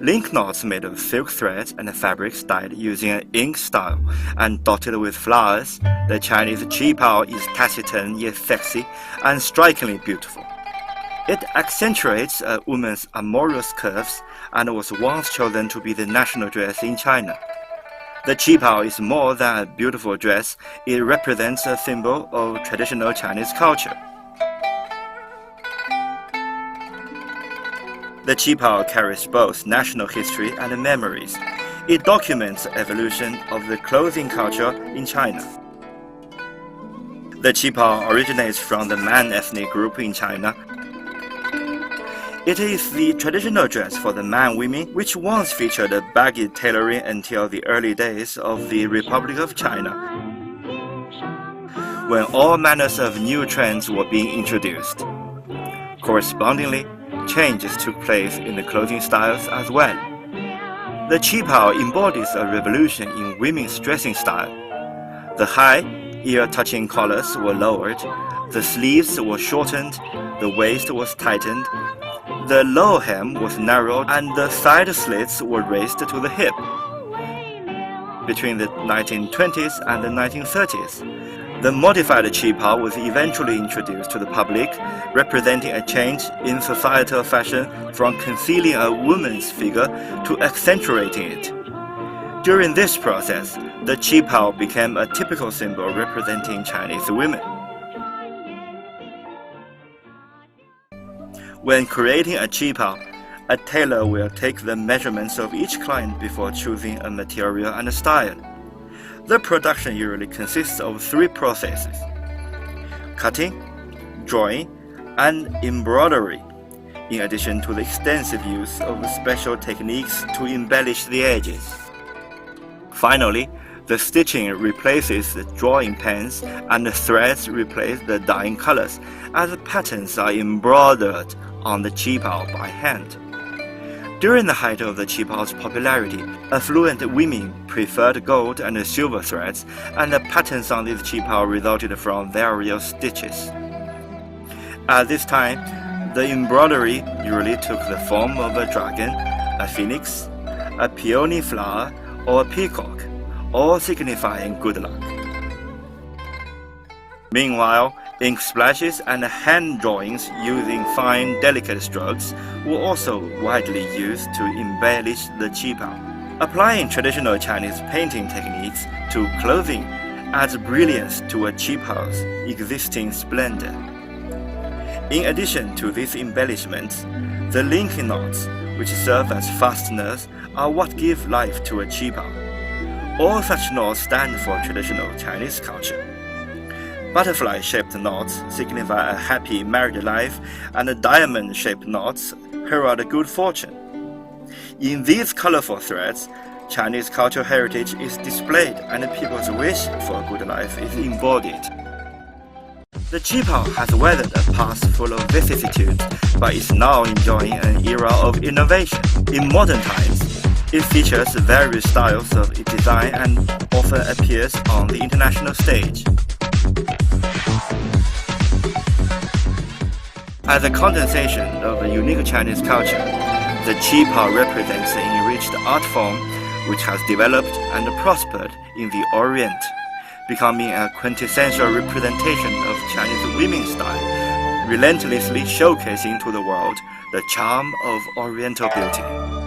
Link knots made of silk threads and fabrics dyed using an ink style and dotted with flowers, the Chinese qipao is taciturn yet sexy and strikingly beautiful. It accentuates a woman's amorous curves and was once chosen to be the national dress in China. The qipao is more than a beautiful dress, it represents a symbol of traditional Chinese culture. The qipao carries both national history and memories. It documents the evolution of the clothing culture in China. The qipao originates from the Man ethnic group in China. It is the traditional dress for the Man women, which once featured a baggy tailoring until the early days of the Republic of China, when all manners of new trends were being introduced. Correspondingly, changes took place in the clothing styles as well. The qipao embodies a revolution in women's dressing style. The high, ear-touching collars were lowered, the sleeves were shortened, the waist was tightened, the lower hem was narrowed, and the side slits were raised to the hip. Between the 1920s and the 1930s, the modified qipao was eventually introduced to the public, representing a change in societal fashion from concealing a woman's figure to accentuating it. During this process, the qipao became a typical symbol representing Chinese women. When creating a qipao, a tailor will take the measurements of each client before choosing a material and a style. The production usually consists of 3 processes: cutting, drawing, and embroidery, in addition to the extensive use of special techniques to embellish the edges. Finally, the stitching replaces the drawing pens and the threads replace the dyeing colors, as the patterns are embroidered on the qipao by hand. During the height of the qipao's popularity, affluent women preferred gold and silver threads, and the patterns on this qipao resulted from various stitches. At this time, the embroidery usually took the form of a dragon, a phoenix, a peony flower, or a peacock, all signifying good luck. Meanwhile, ink splashes and hand drawings using fine, delicate strokes were also widely used to embellish the qipao. Applying traditional Chinese painting techniques to clothing adds brilliance to a qipao's existing splendor. In addition to these embellishments, the linking knots, which serve as fasteners, are what give life to a qipao. All such knots stand for traditional Chinese culture. Butterfly-shaped knots signify a happy married life, and diamond-shaped knots herald good fortune. In these colorful threads, Chinese cultural heritage is displayed and people's wish for a good life is embodied. The qipao has weathered a past full of vicissitudes, but is now enjoying an era of innovation. In modern times, it features various styles of its design and often appears on the international stage. As a condensation of a unique Chinese culture, the qipao represents an enriched art form which has developed and prospered in the Orient, becoming a quintessential representation of Chinese women's style, relentlessly showcasing to the world the charm of Oriental beauty.